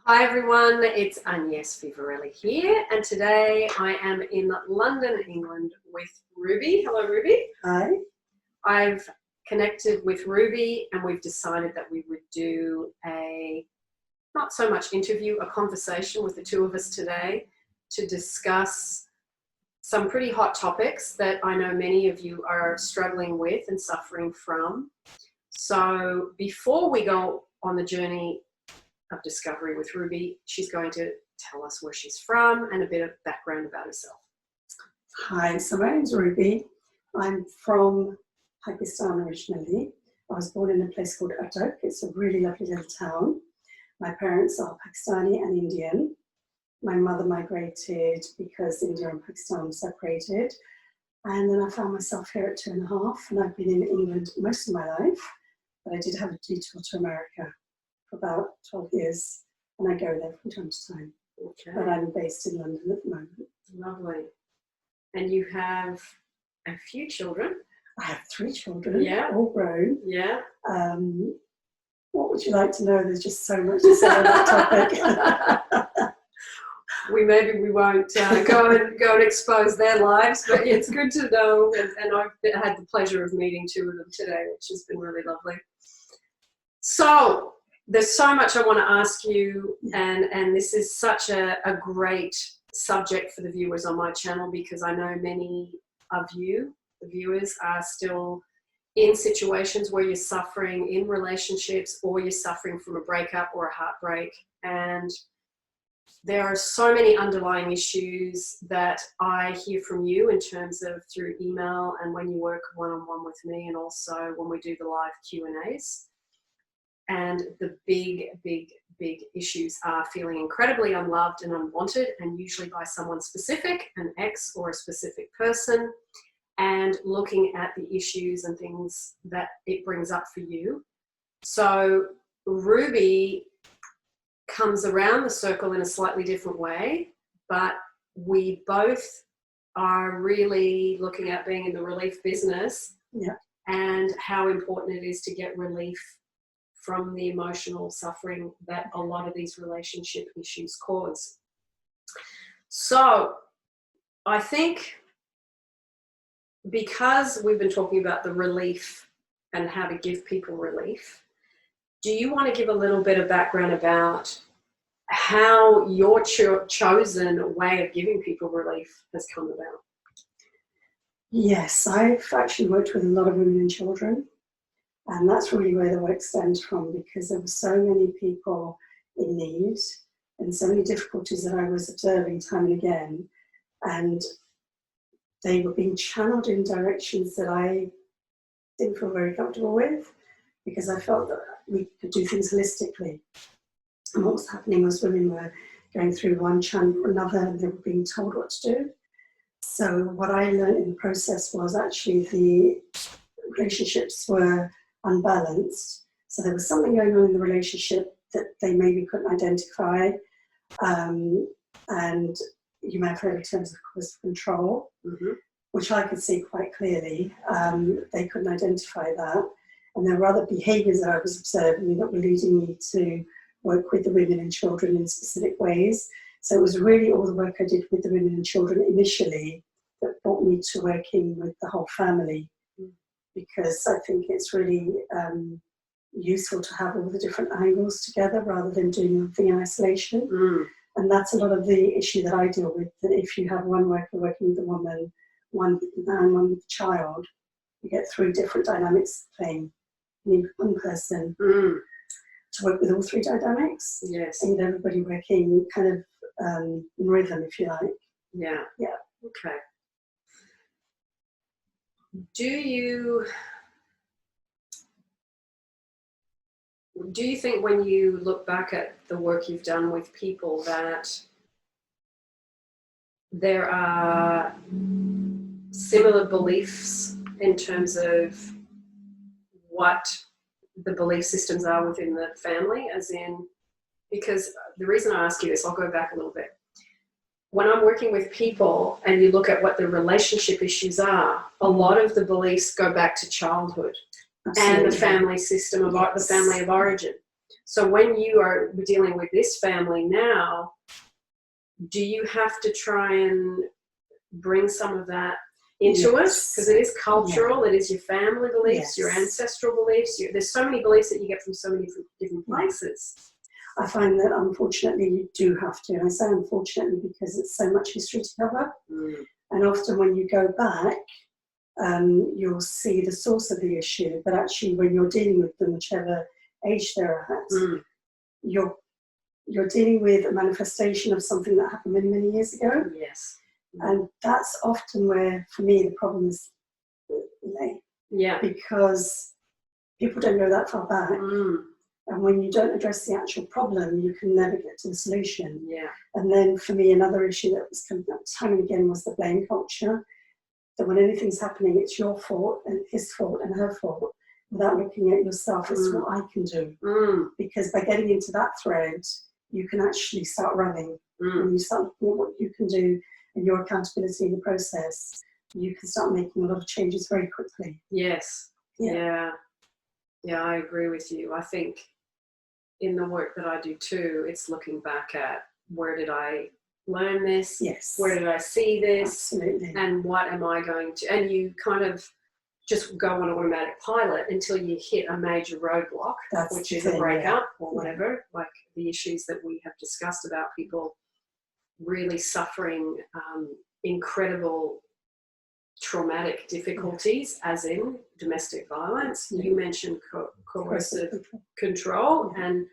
Hi everyone, it's Agnes Vivarelli here, and today I am in London, England with Ruby. Hello Ruby. Hi. I've connected with Ruby and we've decided that we would do a, not so much interview, a conversation with the two of us today to discuss some pretty hot topics that I know many of you are struggling with and suffering from. So before we go on the journey of discovery with Ruby, she's going to tell us where she's from and a bit of background about herself. Hi, so my name's Ruby. I'm from Pakistan originally. I was born in a place called Attock. It's a really lovely little town. My parents are Pakistani and Indian. My mother migrated because India and Pakistan separated. And then I found myself here at 2.5, and I've been in England most of my life, but I did have a detour to America for about 12 years, and I go there from time to time. Okay. But I'm based in London at the moment. Lovely. And you have a few children. I have 3 children, Yeah. all grown. Yeah. What would you like to know? There's just so much to say on that topic. Maybe we won't go and expose their lives, but it's good to know, and I've had the pleasure of meeting 2 of them today, which has been really lovely. So there's so much I want to ask you, and this is such a great subject for the viewers on my channel, because I know many of you, the viewers, are still in situations where you're suffering in relationships, or you're suffering from a breakup or a heartbreak, and there are so many underlying issues that I hear from you in terms of through email and when you work one-on-one with me, and also when we do the live Q&As. And the big issues are feeling incredibly unloved and unwanted, and usually by someone specific, an ex or a specific person, and looking at the issues and things that it brings up for you. So Ruby comes around the circle in a slightly different way, but we both are really looking at being in the relief business, and how important it is to get relief from the emotional suffering that a lot of these relationship issues cause. So I think because we've been talking about the relief and how to give people relief, do you want to give a little bit of background about how your chosen way of giving people relief has come about? Yes, I've actually worked with a lot of women and children, and that's really where the work stems from, because there were so many people in need and so many difficulties that I was observing time and again, and they were being channeled in directions that I didn't feel very comfortable with, because I felt that we could do things holistically. And what was happening was women were going through one channel or another, and they were being told what to do. So what I learned in the process was actually the relationships were unbalanced. So there was something going on in the relationship that they maybe couldn't identify. And you may have heard in terms of coercive control, which I could see quite clearly. They couldn't identify that. And there were other behaviours that I was observing that were leading me to work with the women and children in specific ways. So it was really all the work I did with the women and children initially that brought me to working with the whole family, because I think it's really useful to have all the different angles together rather than doing everything in isolation. And that's a lot of the issue that I deal with, that if you have one worker working with a woman, one with the man, one with the child, you get 3 different dynamics playing. You need one person to work with all 3 dynamics. Yes. And get everybody working kind of in rhythm, if you like. Yeah. Yeah. Okay. Do you think when you look back at the work you've done with people that there are similar beliefs in terms of what the belief systems are within the family, as in, because the reason I ask you this, I'll go back a little bit. When I'm working with people and you look at what the relationship issues are, a lot of the beliefs go back to childhood. Absolutely. And the family system of the family of origin. So when you are dealing with this family now, do you have to try and bring some of that into it? Because it is cultural, it is your family beliefs, your ancestral beliefs. There's so many beliefs that you get from so many different places. I find that unfortunately you do have to, and I say unfortunately because it's so much history to cover. And often when you go back, you'll see the source of the issue, but actually when you're dealing with them, whichever age they're at, you're dealing with a manifestation of something that happened many, many years ago. Yes. And that's often where, for me, the problems lay. Yeah. Because people don't go that far back. And when you don't address the actual problem, you can never get to the solution. Yeah. And then for me, another issue that was coming up time and again was the blame culture. That when anything's happening, it's your fault and his fault and her fault, without looking at yourself as what I can do. Because by getting into that thread, you can actually start running. When you start looking at what you can do and your accountability in the process, you can start making a lot of changes very quickly. Yes. Yeah, I agree with you. I think in the work that I do too, it's looking back at where did I learn this? Yes. Where did I see this? Absolutely. And what am I going to, and you kind of just go on automatic pilot until you hit a major roadblock, which is a breakup or whatever, like the issues that we have discussed about people really suffering incredible traumatic difficulties, as in domestic violence. You mentioned coercive control and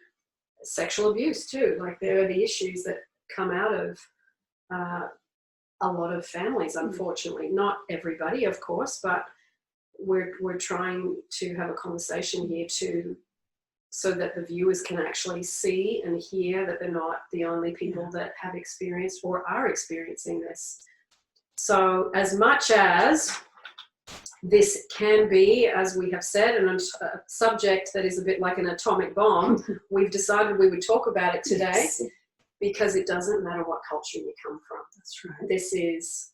sexual abuse too. Like there are the issues that come out of a lot of families, unfortunately. Not everybody, of course, but we're trying to have a conversation here so that the viewers can actually see and hear that they're not the only people that have experienced or are experiencing this. So as much as this can be, as we have said, a subject that is a bit like an atomic bomb, we've decided we would talk about it today because it doesn't matter what culture you come from. That's right. This is,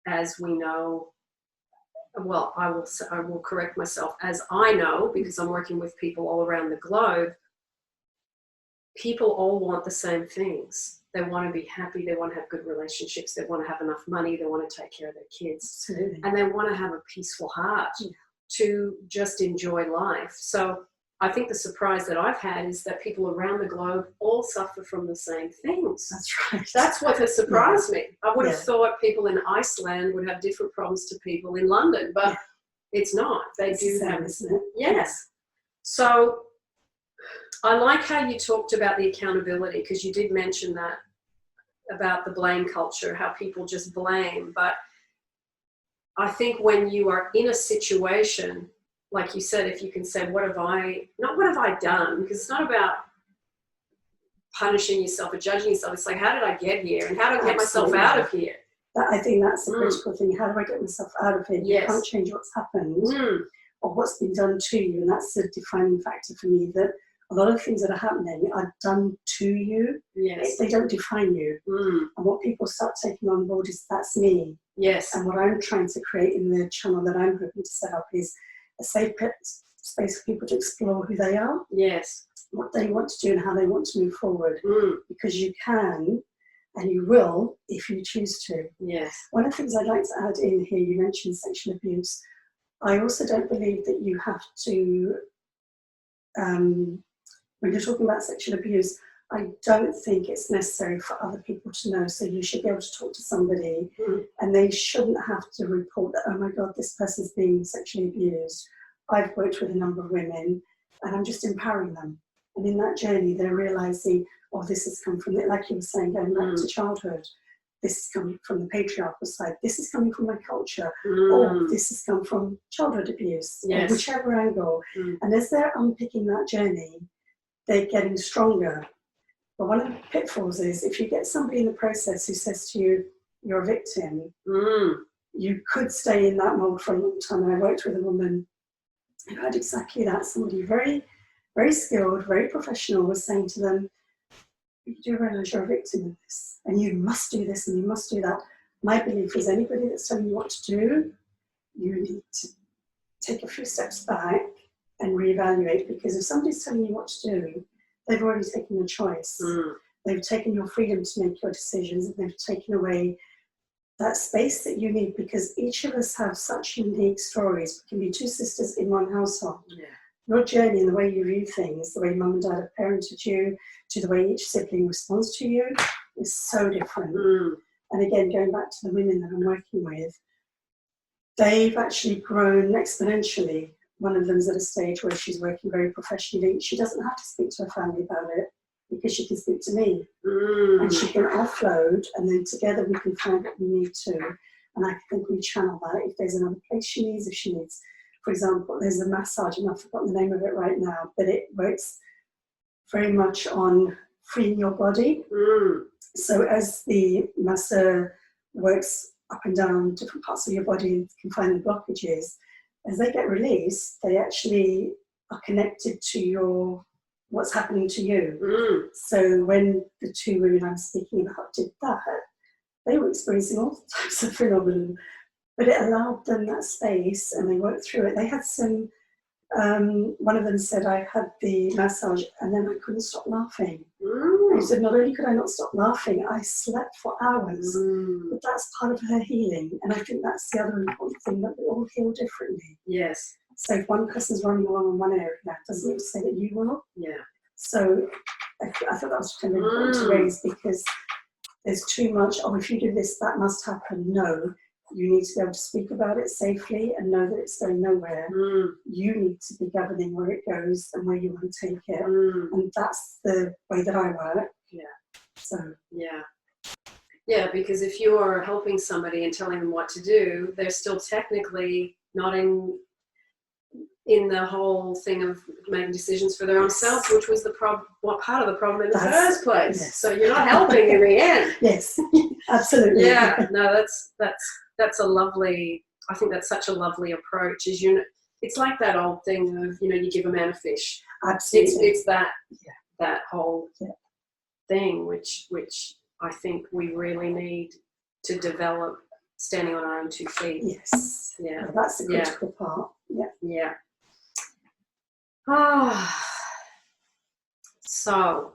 as we know, well, I will correct myself, as I know, because I'm working with people all around the globe, people all want the same things. They want to be happy, they want to have good relationships, they want to have enough money, they want to take care of their kids. Absolutely. And they want to have a peaceful heart to just enjoy life. So I think the surprise that I've had is that people around the globe all suffer from the same things. That's right. That's what has surprised me. I would have thought people in Iceland would have different problems to people in London, but it's not. They do have, isn't it? Yes. So I like how you talked about the accountability, because you did mention that about the blame culture, how people just blame. But I think when you are in a situation, like you said, if you can say, not what have I done? Because it's not about punishing yourself or judging yourself. It's like, how did I get here? And how do I get myself out of here? I think that's the critical thing. How do I get myself out of it? You can't change what's happened or what's been done to you. And that's the defining factor for me, that a lot of things that are happening are done to you. Yes. They don't define you. And what people start taking on board is, that's me. Yes. And what I'm trying to create in the channel that I'm hoping to set up is a safe space for people to explore who they are. Yes. What they want to do and how they want to move forward. Because you can and you will if you choose to. Yes. One of the things I'd like to add in here, you mentioned sexual abuse. I also don't believe that you have to, when you're talking about sexual abuse, I don't think it's necessary for other people to know. So you should be able to talk to somebody and they shouldn't have to report that, oh my God, this person's being sexually abused. I've worked with a number of women and I'm just empowering them. And in that journey, they're realizing, oh, this has come from, like you were saying, going back to childhood. This is coming from the patriarchal side. This is coming from my culture. Or this has come from childhood abuse. Or whichever angle. And as they're unpicking that journey, they're getting stronger. But one of the pitfalls is, if you get somebody in the process who says to you, you're a victim, you could stay in that mold for a long time. And I worked with a woman who had exactly that. Somebody very, very skilled, very professional was saying to them, you do realize you're a victim of this, and you must do this and you must do that. My belief is, anybody that's telling you what to do, you need to take a few steps back and reevaluate, because if somebody's telling you what to do, they've already taken your choice. They've taken your freedom to make your decisions, and they've taken away that space that you need, because each of us have such unique stories. We can be two sisters in one household. Yeah. Your journey and the way you view things, the way mum and dad have parented you, to the way each sibling responds to you, is so different. And again, going back to the women that I'm working with, they've actually grown exponentially. One of them's at a stage where she's working very professionally. She doesn't have to speak to her family about it, because she can speak to me. And she can offload, and then together we can find what we need to. And I think we channel that if there's another place she needs, if she needs, for example, there's a massage, and I've forgotten the name of it right now, but it works very much on freeing your body. So as the masseur works up and down different parts of your body and can find the blockages, as they get released, they actually are connected to your what's happening to you. So when the two women I'm speaking about did that, they were experiencing all types of phenomenon, but it allowed them that space, and they worked through it. They had some, one of them said, I had the massage and then I couldn't stop laughing. He said, not only could I not stop laughing, I slept for hours. But that's part of her healing, and I think that's the other important thing, that we all heal differently. Yes. So if one person's running along in one area, that doesn't mean to say that you will. Yeah. So I thought that was kind of important to raise, because there's too much, oh, if you do this, that must happen. No, you need to be able to speak about it safely and know that it's going nowhere. You need to be governing where it goes and where you want to take it. And that's the way that I work. Yeah. So. Yeah. Yeah, because if you are helping somebody and telling them what to do, they're still technically not in the whole thing of making decisions for their own selves, which was the part of the problem in the first place. Yes. So you're not helping in the end. Yes, absolutely. Yeah, no, that's a lovely, I think that's such a lovely approach. It's like that old thing of, you give a man a fish. Absolutely. It's that whole thing, which I think we really need to develop, standing on our own 2 feet. Yes. Yeah. Well, that's the critical part. Yeah. Yeah. So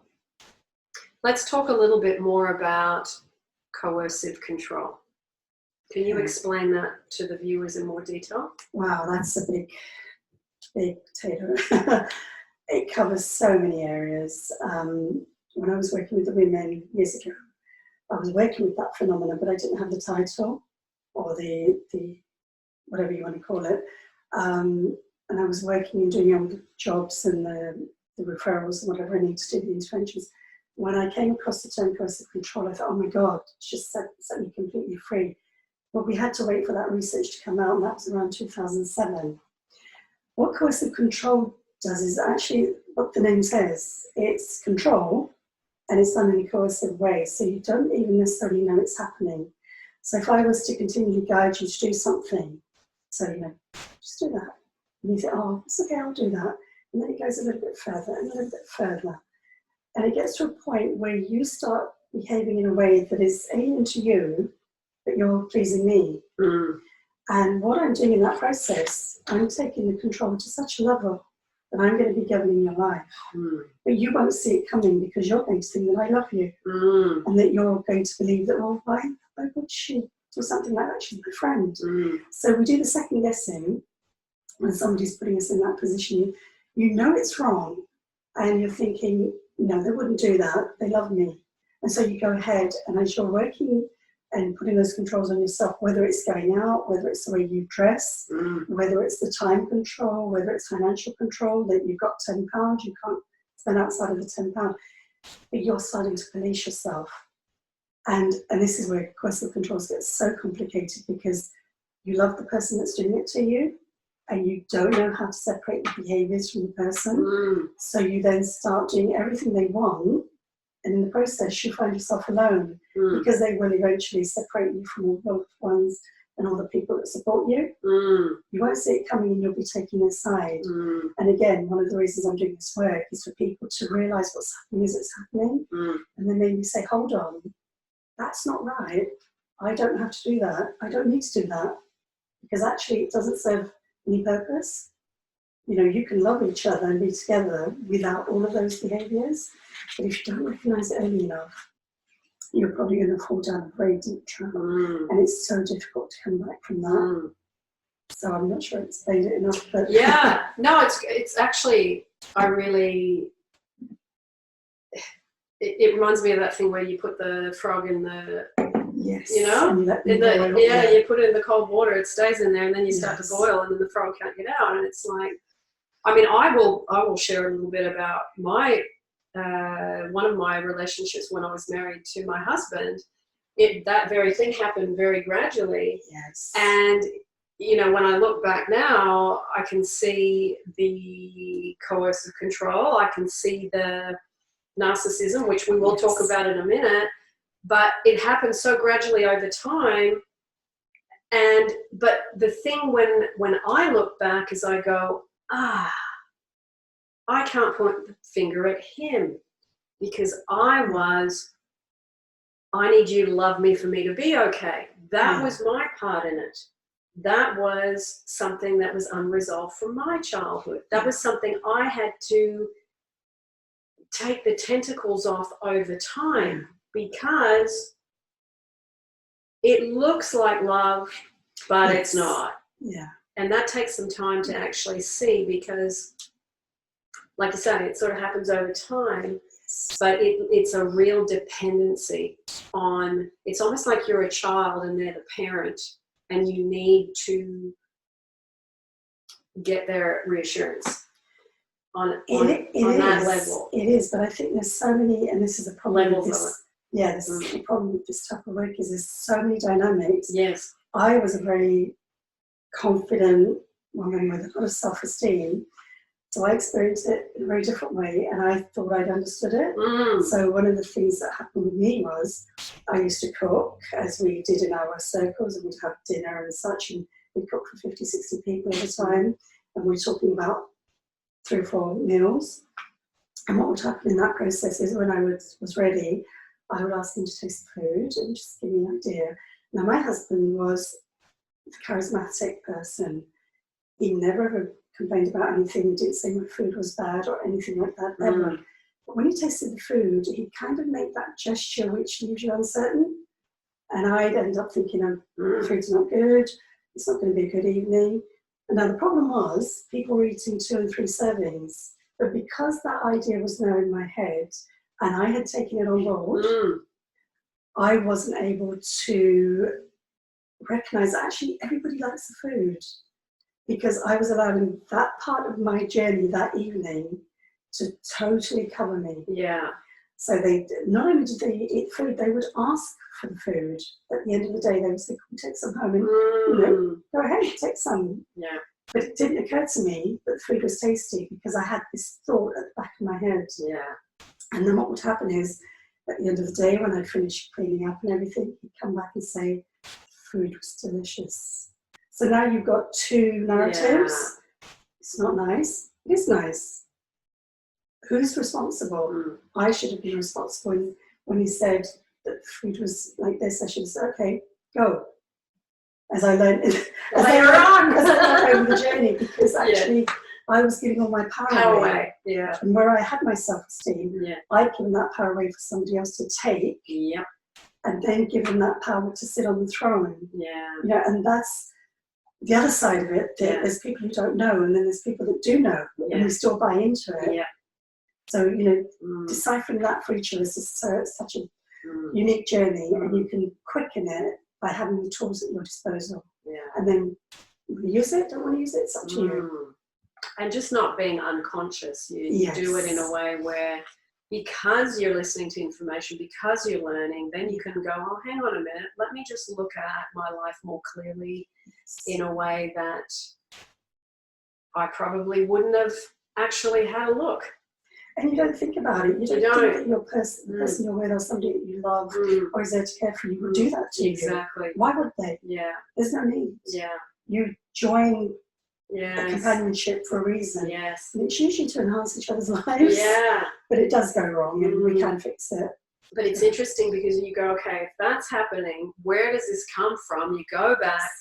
let's talk a little bit more about coercive control. Can you explain that to the viewers in more detail? Wow, that's a big potato. It covers so many areas. When I was working with the women years ago, I was working with that phenomenon, but I didn't have the title or the whatever you want to call it. And I was working and doing all the jobs and the referrals and whatever I need to do, the interventions. When I came across the term coercive control, I thought, oh my God, it's just set me completely free. But we had to wait for that research to come out, and that was around 2007. What coercive control does is actually what the name says. It's control, and it's done in a coercive way, so you don't even necessarily know it's happening. So if I was to continually guide you to do something, so, just do that. And you think, oh, it's okay, I'll do that. And then it goes a little bit further and a little bit further. And it gets to a point where you start behaving in a way that is alien to you, but you're pleasing me. And what I'm doing in that process, I'm taking the control to such a level that I'm going to be governing your life. But you won't see it coming, because you're going to think that I love you. And that you're going to believe that, well, why would she do something like that? She's my friend. So we do the second guessing when somebody's putting us in that position. You know it's wrong, and you're thinking, no, they wouldn't do that. They love me. And so you go ahead, and as you're working and putting those controls on yourself, whether it's going out, whether it's the way you dress, whether it's the time control, whether it's financial control, that you've got £10, you can't spend outside of the £10, but you're starting to police yourself. And this is where coercive controls get so complicated, because you love the person that's doing it to you, and you don't know how to separate the behaviours from the person. So you then start doing everything they want, and in the process you find yourself alone, because they will eventually separate you from all the loved ones and all the people that support you. You won't see it coming, and you'll be taking their side. And again, one of the reasons I'm doing this work is for people to realise what's happening as it's happening, and then maybe say, hold on, that's not right. I don't have to do that. I don't need to do that, because actually it doesn't serve any purpose. You know, you can love each other and be together without all of those behaviours. But if you don't recognise it early enough, you're probably going to fall down a very deep trap. And it's so difficult to come back from that. So I'm not sure I explained it enough. But yeah, no, it's actually, I really, it reminds me of that thing where you put the frog in the, yes, you know, you put it in the cold water, it stays in there, and then you start to boil, and then the frog can't get out. And it's like, I mean, I will share a little bit about my one of my relationships when I was married to my husband. That very thing happened very gradually. Yes. And you know, when I look back now, I can see the coercive control. I can see the narcissism, which we will talk about in a minute. But it happened so gradually over time. But the thing when I look back is I go, I can't point the finger at him, because I need you to love me for me to be okay. That was my part in it. That was something that was unresolved from my childhood. That was something I had to take the tentacles off over time, because it looks like love, but it's not. Yeah. And that takes some time to actually see, because, like I say, it sort of happens over time, but it's a real dependency on, it's almost like you're a child and they're the parent, and you need to get their reassurance on that level. It is, but I think there's so many, and this is a problem with this. Yeah, this is the problem with this type of work, is there's so many dynamics. Yes. I was a very confident woman with a lot of self-esteem, so I experienced it in a very different way, and I thought I'd understood it. So one of the things that happened with me was I used to cook, as we did in our circles, and we'd have dinner and such, and we'd cook for 50, 60 people at a time, and we're talking about 3 or 4 meals. And what would happen in that process is when I was ready, I would ask him to taste the food and just give me an idea. Now, my husband was a charismatic person. He never ever complained about anything. He didn't say my food was bad or anything like that, ever. But when he tasted the food, he'd kind of make that gesture which leaves you uncertain. And I'd end up thinking, the food's not good, it's not going to be a good evening. And now the problem was, people were eating 2 and 3 servings, but because that idea was now in my head, and I had taken it on board, I wasn't able to recognise that actually everybody likes the food, because I was allowing that part of my journey that evening to totally cover me. Yeah. So they not only did they eat food, they would ask for the food. At the end of the day, they would say, "Can we take some home?" And you know, go ahead, take some. Yeah. But it didn't occur to me that the food was tasty, because I had this thought at the back of my head. Yeah. And then what would happen is, at the end of the day, when I'd finished cleaning up and everything, he'd come back and say, "Food was delicious." So now you've got 2 narratives. It's not nice. It is nice. Who's responsible? I should have been responsible when he said that the food was like this. I should have said, "Okay, go." As I learned later on, as I went over the journey, because actually I was giving all my power away. Yeah. And where I had my self-esteem, I'd given that power away for somebody else to take. Yeah. And then given that power to sit on the throne. Yeah. You know, and that's the other side of it. There's people who don't know, and then there's people that do know, and who still buy into it. Yeah. So, you know, deciphering that for each of us is such a unique journey, and you can quicken it by having the tools at your disposal. Yeah. And then use it, don't want to use it, it's up to you. And just not being unconscious. You do it in a way where, because you're listening to information, because you're learning, then you can go, "Oh, hang on a minute, let me just look at my life more clearly in a way that I probably wouldn't have actually had a look." And you don't think about it. You don't think that your the person you're with, or somebody that you love or is there to care for you, would do that to you. Exactly. Why would they? Yeah. There's no need. Yeah. You join Yes. companionship for a reason. Yes. And it's usually to enhance each other's lives. Yeah. But it does go wrong, and we can fix it. But it's interesting, because you go, okay, if that's happening, where does this come from? You go back.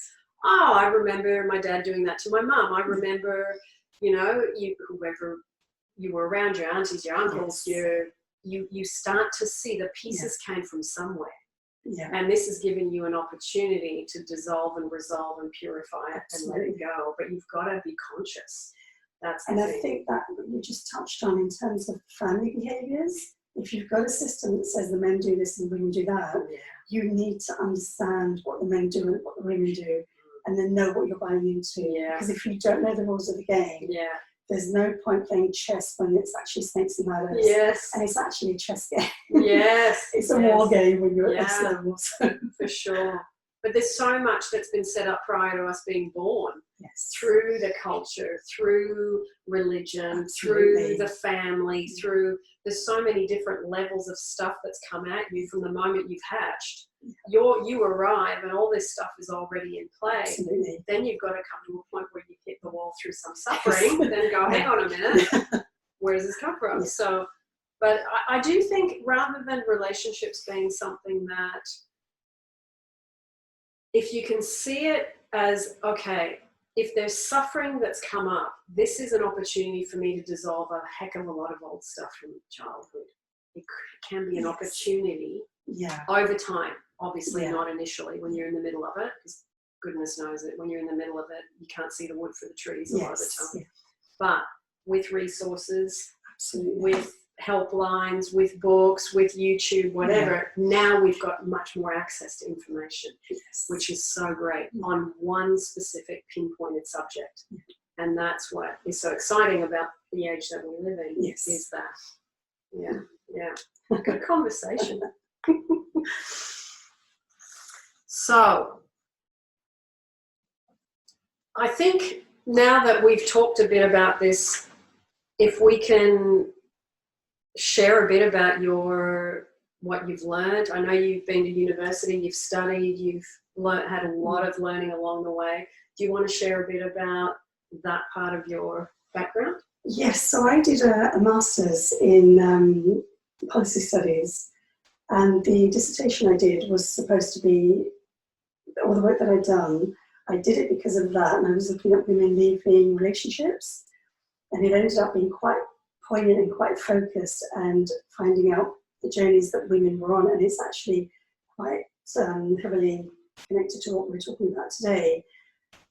Oh, I remember my dad doing that to my mum. I remember you know, whoever you were around, your aunties, your uncles, Yes. you start to see the pieces came from somewhere. Yeah. And this is giving you an opportunity to dissolve and resolve and purify it and let it go. But you've got to be conscious. That's the And thing. I think that what you just touched on in terms of family behaviours, if you've got a system that says the men do this and the women do that, you need to understand what the men do and what the women do, and then know what you're buying into. Because if you don't know the rules of the game, there's no point playing chess when it's actually snakes and ladders. Yes. And it's actually a chess game. Yes. It's a war game when you're at this level. For sure. But there's so much that's been set up prior to us being born. Yes. Through the culture, through religion, Absolutely. through the family, through, there's so many different levels of stuff that's come at you from the moment you've hatched. You arrive and all this stuff is already in play. Absolutely. Then you've got to come to a point where you hit the wall through some suffering, then go, hang on a minute, where does this come from? So, but I do think rather than relationships being something that, if you can see it as, okay, if there's suffering that's come up, this is an opportunity for me to dissolve a heck of a lot of old stuff from childhood. It can be an opportunity over time, obviously not initially when you're in the middle of it, because goodness knows that when you're in the middle of it, you can't see the wood for the trees a lot of the time. But with resources, with helplines, with books, with YouTube, whatever, now we've got much more access to information, which is so great on one specific pinpointed subject. And that's what is so exciting about the age that we live in, is that. Good conversation. So, I think now that we've talked a bit about this, if we can share a bit about what you've learned. I know you've been to university, you've studied, you've had a lot of learning along the way. Do you want to share a bit about that part of your background? Yes, so I did a master's in policy studies, and the dissertation I did was supposed to be, all the work that I'd done, I did it because of that, and I was looking at women leaving relationships, and it ended up being quite poignant and quite focused, and finding out the journeys that women were on, and it's actually quite heavily connected to what we're talking about today.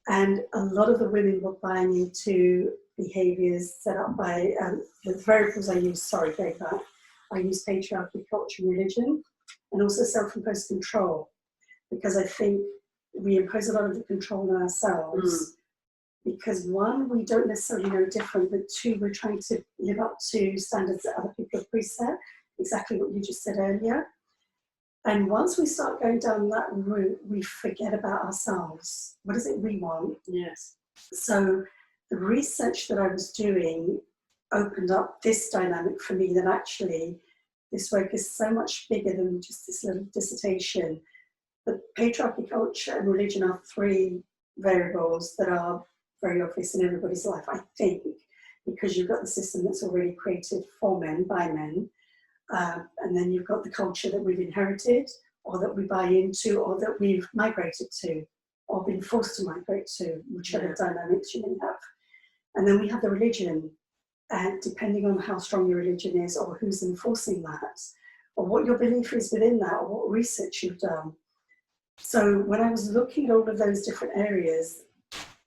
And a lot of the women were buying into behaviours set up by the variables I use. I use patriarchy, culture, and religion, and also self-imposed control, because I think we impose a lot of the control on ourselves. Because one, we don't necessarily know different, but two, we're trying to live up to standards that other people have preset, exactly what you just said earlier. And once we start going down that route, we forget about ourselves. What is it we want? Yes. So the research that I was doing opened up this dynamic for me, that actually this work is so much bigger than just this little dissertation. But patriarchy, culture, and religion are three variables that are very obvious in everybody's life, I think, because you've got the system that's already created for men, by men, and then you've got the culture that we've inherited, or that we buy into, or that we've migrated to, or been forced to migrate to, whichever dynamics you may have. And then we have the religion, and depending on how strong your religion is, or who's enforcing that, or what your belief is within that, or what research you've done. So when I was looking at all of those different areas,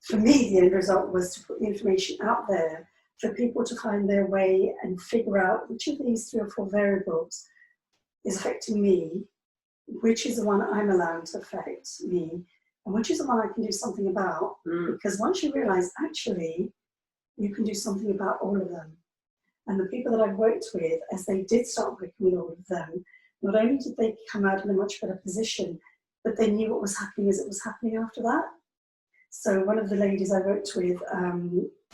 for me, the end result was to put the information out there for people to find their way and figure out which of these 3 or 4 variables is affecting me, which is the one I'm allowing to affect me, and which is the one I can do something about. Because once you realize, actually, you can do something about all of them. And the people that I've worked with, as they did start working with all of them, not only did they come out in a much better position, but they knew what was happening as it was happening after that. So one of the ladies I worked with,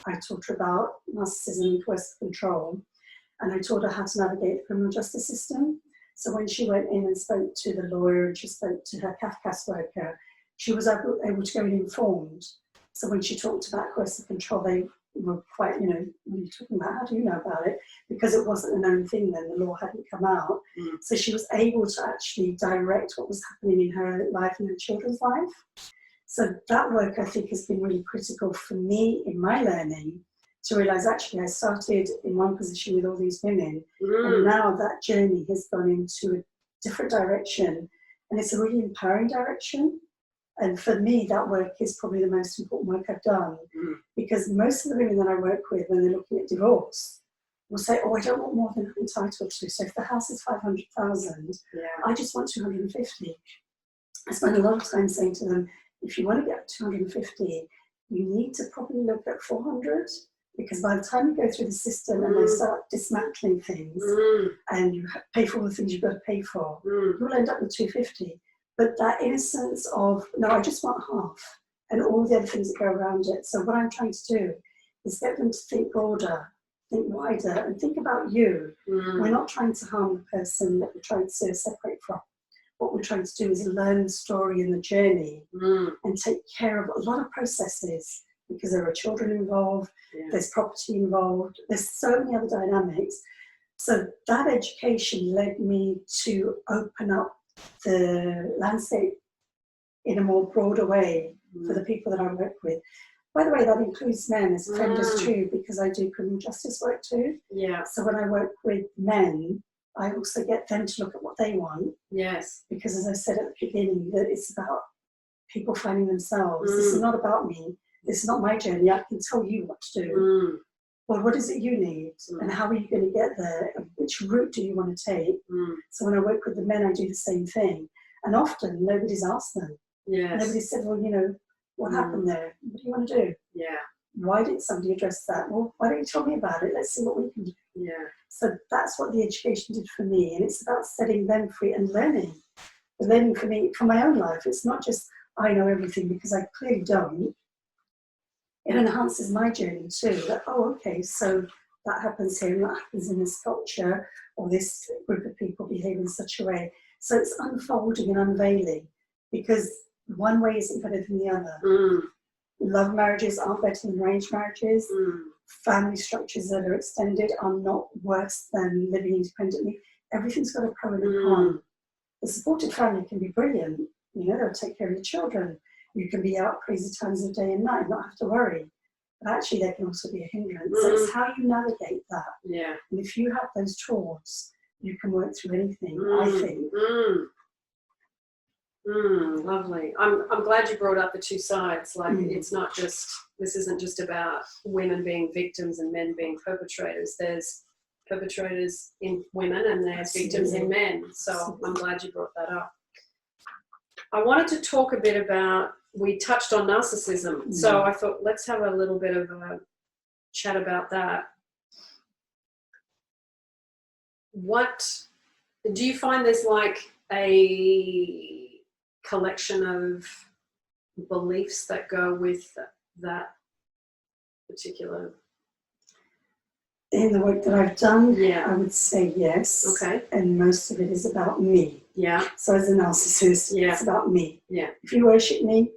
I taught her about narcissism and coercive control, and I taught her how to navigate the criminal justice system. So when she went in and spoke to the lawyer and she spoke to her CAF worker, she was able to go in informed. So when she talked about coercive control, they were quite, what are you talking about? How do you know about it? Because it wasn't a known thing then, the law hadn't come out. So she was able to actually direct what was happening in her life and her children's life. So that work, I think, has been really critical for me in my learning to realise actually I started in one position with all these women, and Mm. now that journey has gone into a different direction, and it's a really empowering direction. And for me, that work is probably the most important work I've done, Mm. because most of the women that I work with, when they're looking at divorce, will say, oh, I don't want more than I'm entitled to. So if the house is 500,000, Yeah. I just want 250. I spend a lot of time saying to them, if you want to get 250, you need to probably look at 400, because by the time you go through the system and they start dismantling things and you pay for all the things you've got to pay for, you'll end up with 250. But that innocence of, no, I just want half, and all the other things that go around it. So what I'm trying to do is get them to think broader, think wider, and think about you. We're not trying to harm the person that we're trying to separate from. What we're trying to do is learn the story and the journey and take care of a lot of processes, because there are children involved, there's property involved, there's so many other dynamics. So that education led me to open up the landscape in a more broader way for the people that I work with. By the way, that includes men as offenders too, because I do criminal justice work too. Yeah. So when I work with men, I also get them to look at what they want. Yes. Because as I said at the beginning, that it's about people finding themselves. This is not about me. This is not my journey. I can tell you what to do. Well, what is it you need? And how are you going to get there? And which route do you want to take? So when I work with the men, I do the same thing. And often nobody's asked them. Yes. Nobody said, well, you know, what happened there? What do you want to do? Yeah. Why didn't somebody address that? Well, why don't you tell me about it? Let's see what we can do. Yeah. So that's what the education did for me. And it's about setting them free and learning. But learning for me, for my own life, it's not just I know everything, because I clearly don't. It enhances my journey too. That, oh, okay, so that happens here and that happens in this culture, or this group of people behave in such a way. So it's unfolding and unveiling, because one way isn't better than the other. Love marriages aren't better than arranged marriages. Family structures that are extended are not worse than living independently. Everything's got a pro and a con. The supported family can be brilliant. You know, they'll take care of your children. You can be out crazy times of day and night, not have to worry. But actually, they can also be a hindrance. So it's how you navigate that. Yeah. And if you have those tools, you can work through anything, I think. Lovely. I'm glad you brought up the two sides. Like, it's not just, this isn't just about women being victims and men being perpetrators. There's perpetrators in women and there's victims in men. So I'm glad you brought that up. I wanted to talk a bit about, we touched on narcissism. So I thought, let's have a little bit of a chat about that. What, do you find there's like a collection of beliefs that go with that particular? In the work that I've done, Yeah. I would say yes. Okay. And most of it is about me. Yeah. So as a narcissist, it's about me. Yeah. If you worship me,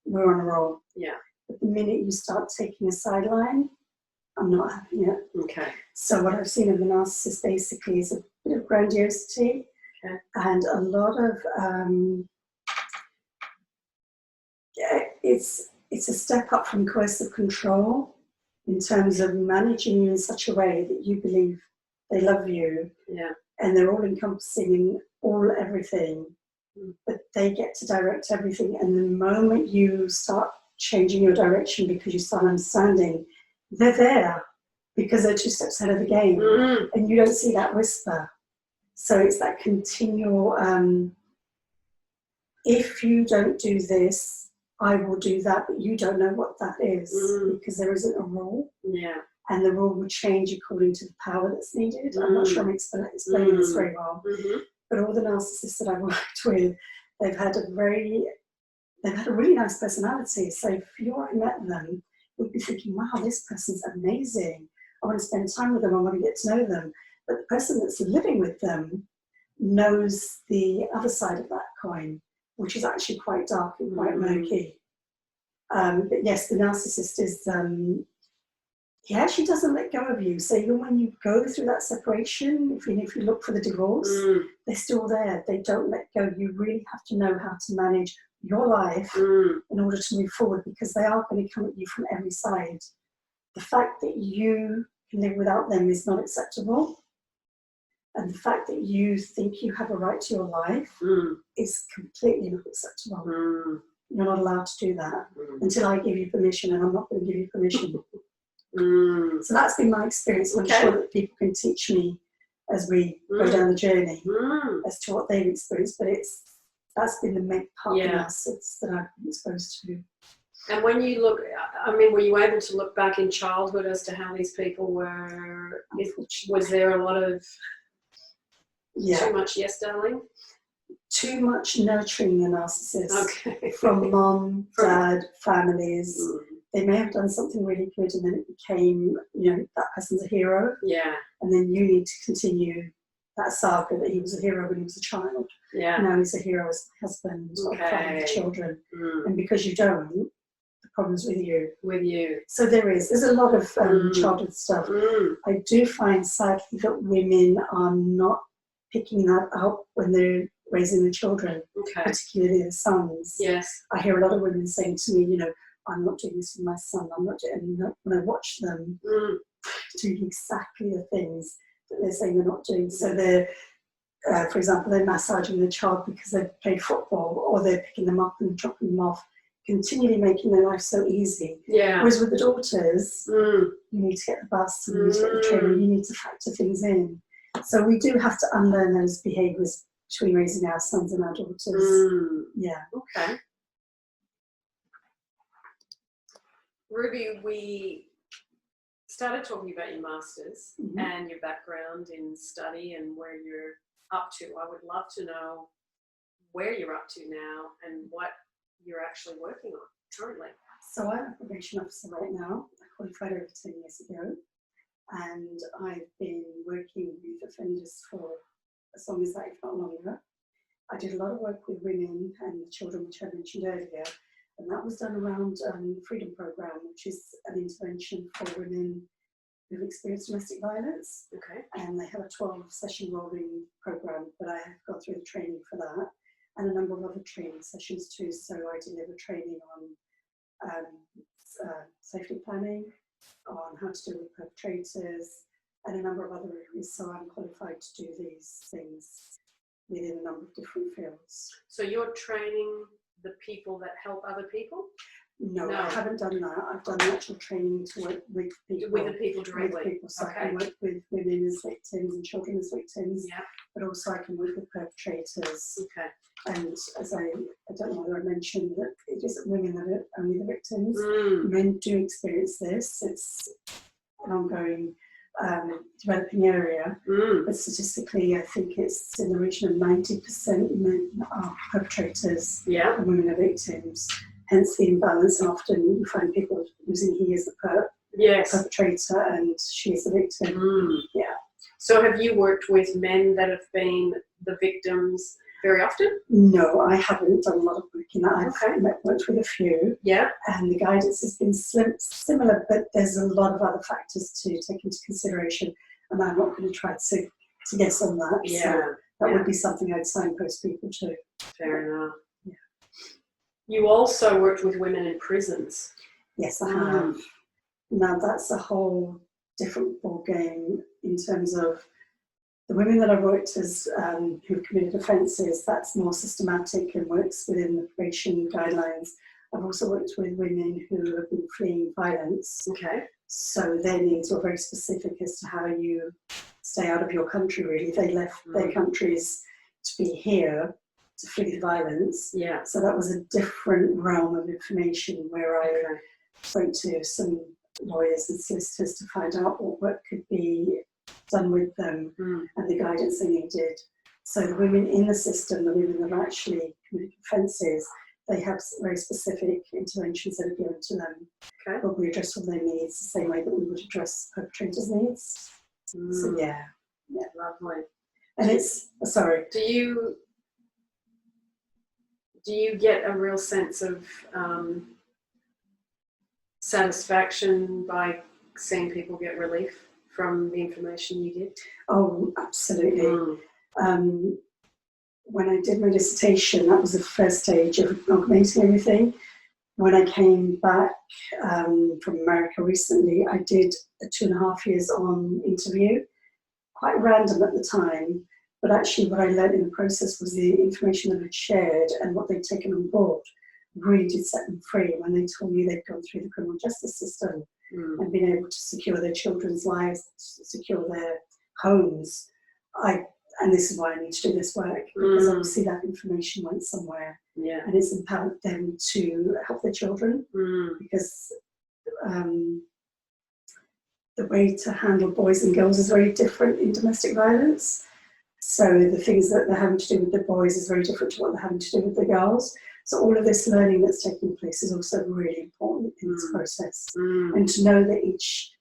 we're on a roll. Yeah. But the minute you start taking a sideline, I'm not having it. Okay. So what I've seen of the narcissist basically is a bit of grandiosity and a lot of, it's a step up from coercive control in terms of managing you in such a way that you believe they love you. Yeah. And they're all encompassing in all everything, but they get to direct everything. And the moment you start changing your direction because you start understanding, they're there because they're 2 steps ahead of the game, and you don't see that whisper. So it's that continual, if you don't do this, I will do that, but you don't know what that is because there isn't a rule. Yeah. And the rule will change according to the power that's needed. I'm not sure I'm explaining this very well. But all the narcissists that I've worked with, they've had a really nice personality. So if you already met them, you'd be thinking, wow, this person's amazing. I want to spend time with them. I want to get to know them. But the person that's living with them knows the other side of that coin, which is actually quite dark and quite murky. But yes, the narcissist is, he actually doesn't let go of you. So even when you go through that separation, if you look for the divorce, they're still there. They don't let go. You really have to know how to manage your life in order to move forward, because they are going to come at you from every side. the fact that you can live without them is not acceptable. And the fact that you think you have a right to your life is completely not acceptable. You're not allowed to do that until I give you permission, and I'm not going to give you permission. So that's been my experience. I'm sure that people can teach me as we go down the journey as to what they've experienced, but that's been the main part of the narcissists that I've been exposed to. And when you look, I mean, were you able to look back in childhood as to how these people were? Was there a lot of too much yes, darling? Too much nurturing the narcissist from mom, dad, families. They may have done something really good and then it became, that person's a hero. Yeah. And then you need to continue that saga that he was a hero when he was a child. Yeah. Now he's a hero as a husband, father of children. And because you don't, the problem's with you. With you. So there's a lot of childhood stuff. I do find sadly that women are not picking that up when they're raising their children, particularly their sons. Yes. I hear a lot of women saying to me, I'm not doing this with my son, I'm not doing, and when I watch them doing exactly the things that they're saying they're not doing. So they're, for example, they're massaging the child because they've played football, or they're picking them up and dropping them off, continually making their life so easy. Yeah. Whereas with the daughters, you need to get the bus, you need to get the train, you need to factor things in. So we do have to unlearn those behaviours between raising our sons and our daughters. Yeah. Okay. Ruby, we started talking about your masters and your background in study and where you're up to. I would love to know where you're up to now and what you're actually working on currently. So I'm a probation officer right now. I qualified over 10 years ago, and I've been working with offenders for as long as that, if not longer. I did a lot of work with women and children, which I mentioned earlier, and that was done around the Freedom Programme, which is an intervention for women who've experienced domestic violence. Okay. And they have a 12-session rolling programme, but I have gone through the training for that, and a number of other training sessions too. So I deliver training on safety planning, on how to deal with perpetrators, and a number of other areas. So I'm qualified to do these things within a number of different fields. So you're training the people that help other people? No, I haven't done that. I've done actual training to work with people. With the people directly? With people, so I can work with women as victims and children as victims, but also I can work with perpetrators. Okay. And as I don't know whether I mentioned that it isn't women that are only the victims. Men do experience this. It's an ongoing developing area, but statistically I think it's in the region of 90% men are perpetrators and women are victims, hence the imbalance, and often you find people using he as the perpetrator and she is the victim. So have you worked with men that have been the victims very often? No, I haven't done a lot of work in that. I've worked with a few. Yeah. And the guidance has been similar, but there's a lot of other factors to take into consideration, and I'm not going to try to guess on that. Yeah. So that would be something I'd signpost people to. Fair enough. Yeah. You also worked with women in prisons. Yes, I have. Now that's a whole different ball game in terms of the women that I've worked as who've committed offences. That's more systematic and works within the probation guidelines. I've also worked with women who have been fleeing violence. Okay. So their needs were very specific as to how you stay out of your country, really. They left their countries to be here to flee the violence. Yeah. So that was a different realm of information where I spoke to some lawyers and solicitors to find out what work could be done with them and the guidance they needed. So the women in the system, the women that actually committed offences, they have very specific interventions that are given to them. Okay. Where we address all their needs the same way that we would address perpetrators' needs. So yeah, lovely. And it's sorry. Do you get a real sense of satisfaction by seeing people get relief from the information you did? Oh, absolutely. When I did my dissertation, that was the first stage of amalgamating everything. when I came back from America recently, I did a 2.5 years on interview, quite random at the time, but actually what I learned in the process was the information that I'd shared and what they'd taken on board really did set them free when they told me they'd gone through the criminal justice system and been able to secure their children's lives, secure their homes. And this is why I need to do this work, because obviously that information went somewhere, and it's empowered them to help their children, because the way to handle boys and girls is very different in domestic violence. So the things that they're having to do with the boys is very different to what they're having to do with the girls. So all of this learning that's taking place is also really important in this process. And to know that each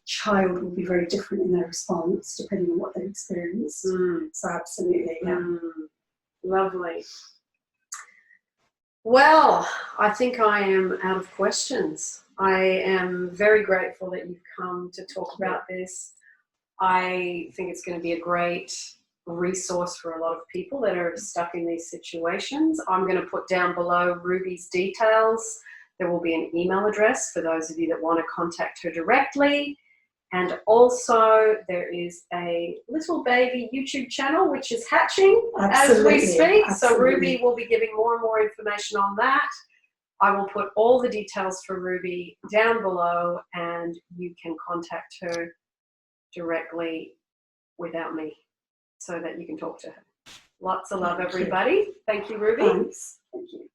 child will be very different in their response depending on what they've experienced. So absolutely, yeah. Lovely. Well, I think I am out of questions. I am very grateful that you've come to talk about this. I think it's going to be a great resource for a lot of people that are stuck in these situations. I'm going to put down below Ruby's details. There will be an email address for those of you that want to contact her directly. And also there is a little baby YouTube channel which is hatching as we speak. So Ruby will be giving more and more information on that. I will put all the details for Ruby down below, and you can contact her directly without me so that you can talk to her. Lots of love, everybody. Thank you, Ruby. Thanks. Thank you.